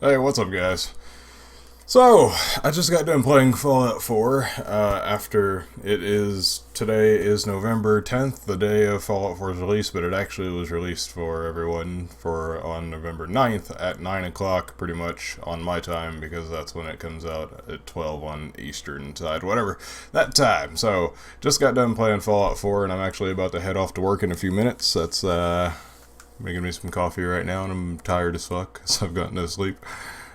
Hey, what's up, guys? So, I just got done playing Fallout 4 after today is November 10th, the day of Fallout 4's release, but it actually was released for everyone on November 9th at 9 o'clock, pretty much on my time, because that's when it comes out at 12 on Eastern side, whatever, that time. So, just got done playing Fallout 4, and I'm actually about to head off to work in a few minutes. That's, making me some coffee right now, and I'm tired as fuck, so I've got no sleep.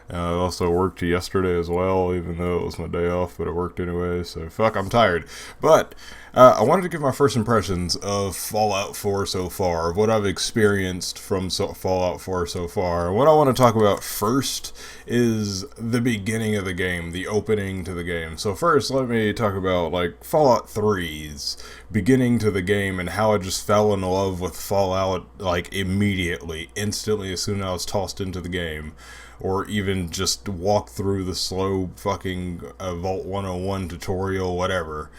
I also worked yesterday as well, even though it was my day off, but I worked anyway, so fuck, I'm tired. But I wanted to give my first impressions of Fallout 4 so far, of what I've experienced from Fallout 4 so far. What I want to talk about first is the beginning of the game, the opening to the game. So first, let me talk about like Fallout 3's beginning to the game and how I just fell in love with Fallout like immediately, instantly, as soon as I was tossed into the game. Or even just walk through the slow fucking Vault 101 tutorial, whatever.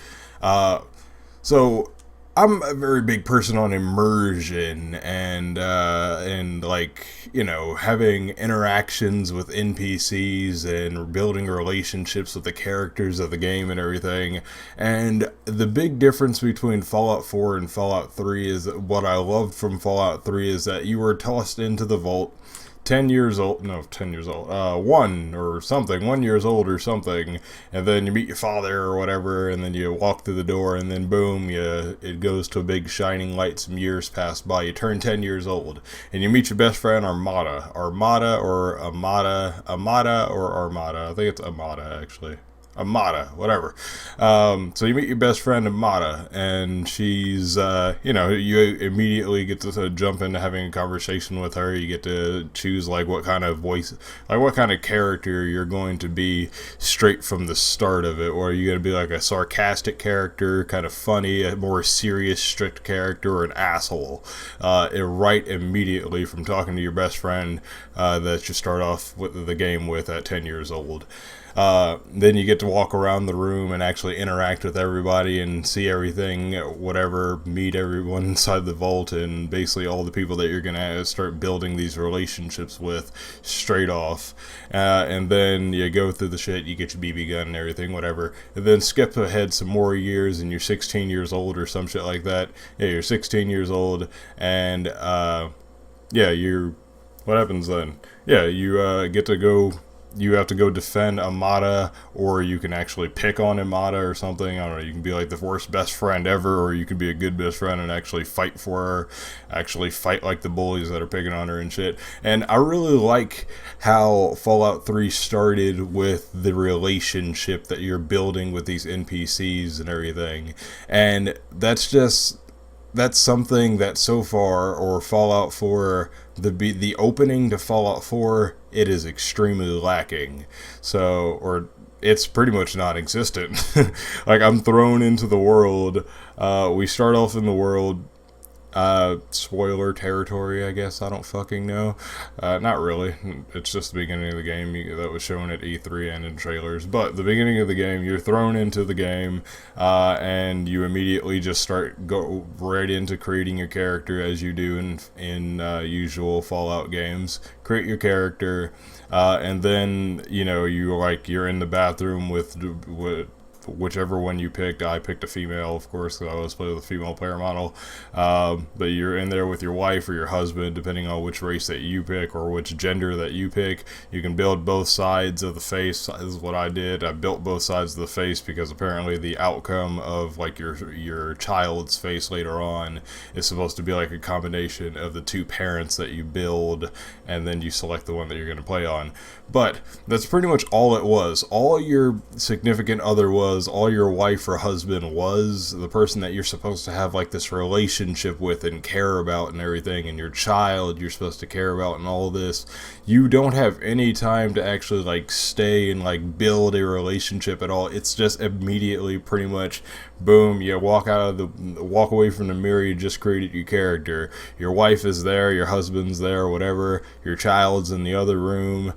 So I'm a very big person on immersion and like, you know, having interactions with NPCs and building relationships with the characters of the game and everything. And the big difference between Fallout 4 and Fallout 3 is that what I loved from Fallout 3 is that you were tossed into the vault 10 years old, no, 10 years old, 1 years old or something, and then you meet your father or whatever, and then you walk through the door, and then boom, it goes to a big shining light, some years pass by, you turn 10 years old, and you meet your best friend, Armada, I think it's Amada, actually. Amada, whatever. So you meet your best friend Amada, and she's, you immediately get to jump into having a conversation with her. You get to choose like what kind of voice, like what kind of character you're going to be straight from the start of it. Or are you going to be like a sarcastic character, kind of funny, a more serious, strict character, or an asshole? Right immediately from talking to your best friend that you start off with the game with at 10 years old. Then you get to walk around the room and actually interact with everybody and see everything, whatever, meet everyone inside the vault and basically all the people that you're going to start building these relationships with straight off. And then you go through the shit, you get your BB gun and everything, whatever. And then skip ahead some more years and you're 16 years old or some shit like that. Yeah, you're 16 years old and, what happens then? Yeah, you get to go. You have to go defend Amada, or you can actually pick on Amada or something. I don't know, you can be like the worst best friend ever, or you can be a good best friend and actually fight for her, actually fight like the bullies that are picking on her and shit. And I really like how Fallout 3 started with the relationship that you're building with these NPCs and everything. And that's something that so far, or Fallout 4, the opening to Fallout 4, it is extremely lacking. So, or it's pretty much non-existent. Like, I'm thrown into the world. We start off in the world. Spoiler territory, I guess. I don't fucking know. Not really. It's just the beginning of the game that was shown at E3 and in trailers. But the beginning of the game, you're thrown into the game, and you immediately just go right into creating your character as you do in usual Fallout games. Create your character, and then you're in the bathroom with whichever one you picked. I picked a female, of course, because I always play with a female player model. But you're in there with your wife or your husband, depending on which race that you pick or which gender that you pick. You can build both sides of the face. This is what I did. I built both sides of the face because apparently the outcome of like your child's face later on is supposed to be like a combination of the two parents that you build, and then you select the one that you're going to play on. But that's pretty much all it was. All your significant other was, all your wife or husband was, the person that you're supposed to have like this relationship with and care about and everything, and your child you're supposed to care about and all this. You don't have any time to actually like stay and like build a relationship at all. It's just immediately pretty much boom, you walk away from the mirror, you just created your character. Your wife is there, your husband's there, whatever, your child's in the other room.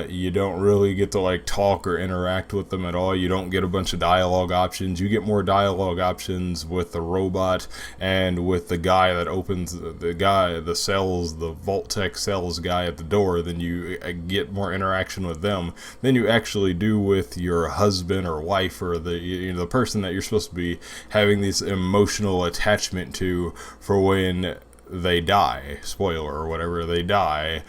You don't really get to like talk or interact with them at all. You don't get a bunch bunch of dialogue options. You get more dialogue options with the robot and with the guy that opens the Vault Tech sales guy at the door. Then you get more interaction with them than you actually do with your husband or wife or the person that you're supposed to be having this emotional attachment to for when they die. Spoiler or whatever, they die.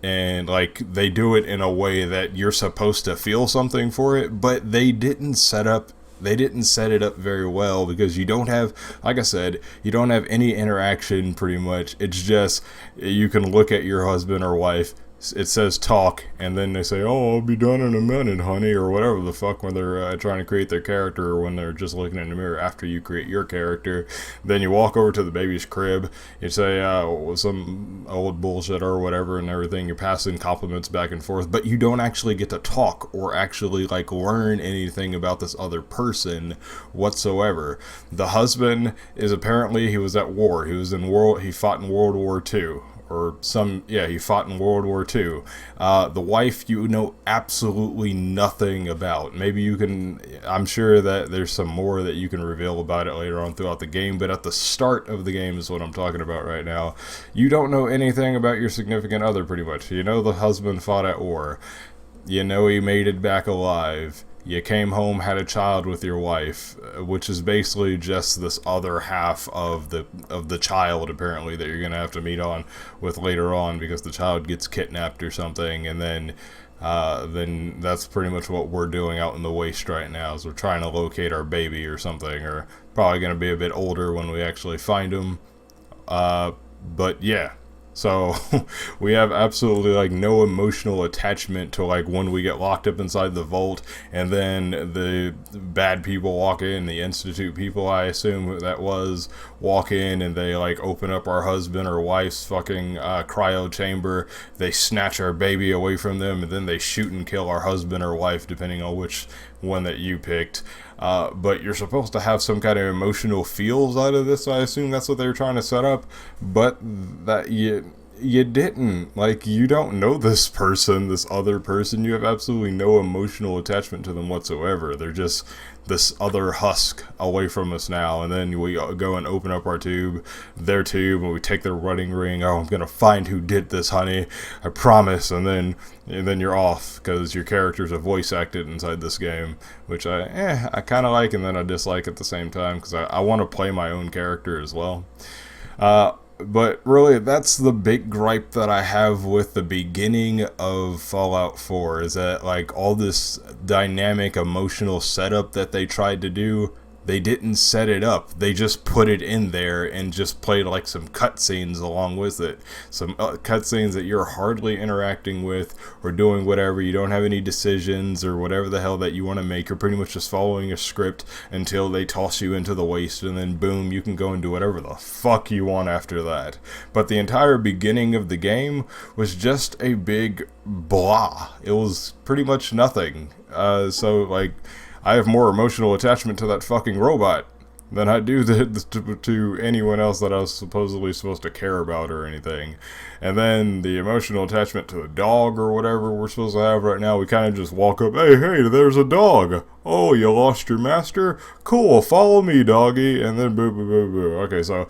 And like they do it in a way that you're supposed to feel something for it, but they didn't set it up very well, because you don't have, like I said, you don't have any interaction pretty much. It's just, you can look at your husband or wife, it says talk, and then they say, oh, I'll be done in a minute, honey, or whatever the fuck, when they're trying to create their character, or when they're just looking in the mirror after you create your character. Then you walk over to the baby's crib, you say some old bullshit or whatever and everything, you're passing compliments back and forth, but you don't actually get to talk or actually like learn anything about this other person whatsoever. The husband is apparently, he was at war, he fought in World War II. He fought in World War II. The wife, you know absolutely nothing about. Maybe you can, I'm sure that there's some more that you can reveal about it later on throughout the game, but at the start of the game is what I'm talking about right now. You don't know anything about your significant other, pretty much. You know the husband fought at war. You know he made it back alive. You came home, had a child with your wife, which is basically just this other half of the child, apparently, that you're gonna have to meet on with later on, because the child gets kidnapped or something, and then that's pretty much what we're doing out in the waste right now, is we're trying to locate our baby or something, or probably gonna be a bit older when we actually find him. But yeah. So we have absolutely like no emotional attachment to like when we get locked up inside the vault, and then the bad people walk in, the Institute people, I assume that was, walk in and they like open up our husband or wife's fucking cryo chamber, they snatch our baby away from them, and then they shoot and kill our husband or wife, depending on which one that you picked. But you're supposed to have some kind of emotional feels out of this. I assume that's what they were trying to set up, but that you didn't. Like, you don't know this person, this other person. You have absolutely no emotional attachment to them whatsoever. They're just this other husk away from us now. And then we go and open up their tube, and we take their running ring. Oh, I'm gonna find who did this, honey, I promise. And then you're off, because your characters are voice acted inside this game, which I kind of like, and then I dislike at the same time, because I want to play my own character as well. But really, that's the big gripe that I have with the beginning of Fallout 4, is that like all this dynamic emotional setup that they tried to do, they didn't set it up. They just put it in there and just played like some cutscenes along with it. Some cutscenes that you're hardly interacting with or doing whatever. You don't have any decisions or whatever the hell that you want to make. You're pretty much just following a script until they toss you into the waste, and then boom, you can go and do whatever the fuck you want after that. But the entire beginning of the game was just a big blah. It was pretty much nothing. So like, I have more emotional attachment to that fucking robot than I do to anyone else that I was supposedly supposed to care about or anything. And then the emotional attachment to the dog or whatever we're supposed to have right now, we kind of just walk up, hey, there's a dog. Oh, you lost your master? Cool, follow me, doggy. And then boo, boo, boo, boo. Okay, so,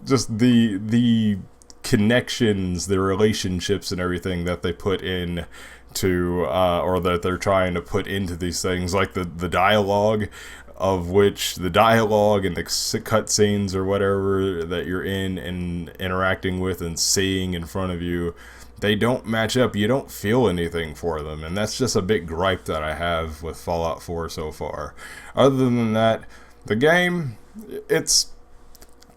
just the connections, the relationships and everything that they put in to or that they're trying to put into these things, like the dialogue, of which the dialogue and the cutscenes or whatever that you're in and interacting with and seeing in front of you, they don't match up. You don't feel anything for them, and that's just a big gripe that I have with Fallout 4 so far. Other than that, the game,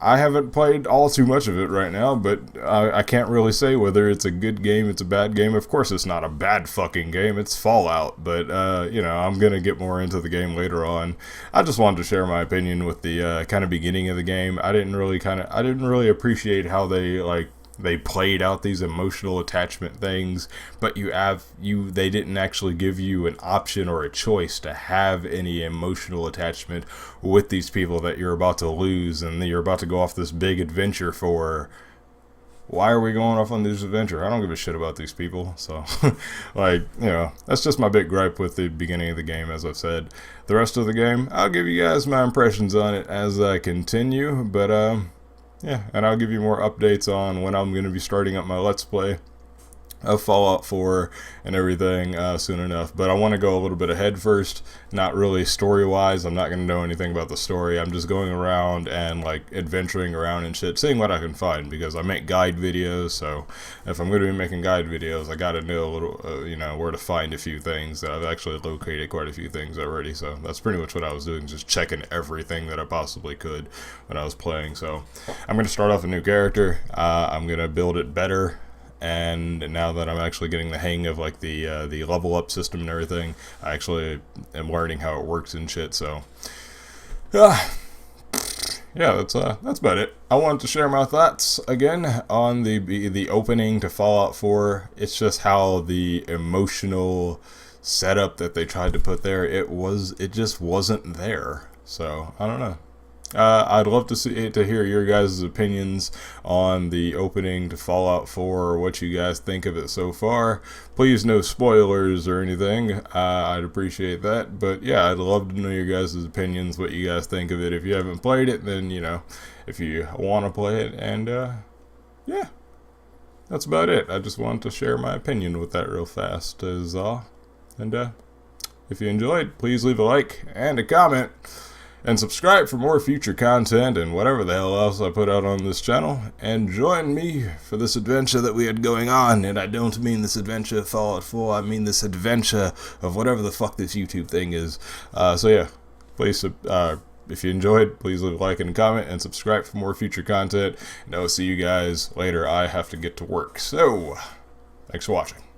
I haven't played all too much of it right now, but I can't really say whether it's a good game, it's a bad game. Of course, it's not a bad fucking game. It's Fallout, but, I'm going to get more into the game later on. I just wanted to share my opinion with the kind of beginning of the game. I didn't really appreciate how they played out these emotional attachment things, but they didn't actually give you an option or a choice to have any emotional attachment with these people that you're about to lose and that you're about to go off this big adventure for. why are we going off on this adventure? I don't give a shit about these people. So, like, you know, that's just my big gripe with the beginning of the game, as I've said. The rest of the game, I'll give you guys my impressions on it as I continue, but, yeah, and I'll give you more updates on when I'm going to be starting up my Let's Play of Fallout 4 and everything soon enough. But I want to go a little bit ahead first, not really story-wise. I'm not going to know anything about the story. I'm just going around and, like, adventuring around and shit, seeing what I can find, because I make guide videos, so if I'm going to be making guide videos, I got to know a little, you know, where to find a few things. That I've actually located quite a few things already, so that's pretty much what I was doing, just checking everything that I possibly could when I was playing. So I'm going to start off a new character. I'm going to build it better. And now that I'm actually getting the hang of, like, the level up system and everything, I actually am learning how it works and shit. So, yeah, that's about it. I wanted to share my thoughts again on the opening to Fallout 4. It's just how the emotional setup that they tried to put there, it just wasn't there. So I don't know. I'd love to hear your guys' opinions on the opening to Fallout 4, or what you guys think of it so far. Please, no spoilers or anything. I'd appreciate that. But yeah, I'd love to know your guys' opinions, what you guys think of it. If you haven't played it, then, you know, if you want to play it, and yeah, that's about it. I just wanted to share my opinion with that real fast, is all. And if you enjoyed, please leave a like and a comment. And subscribe for more future content and whatever the hell else I put out on this channel. And join me for this adventure that we had going on. And I don't mean this adventure of Fallout 4. I mean this adventure of whatever the fuck this YouTube thing is. So yeah, please, if you enjoyed, please leave a like and a comment. And subscribe for more future content. And I'll see you guys later. I have to get to work. So, thanks for watching.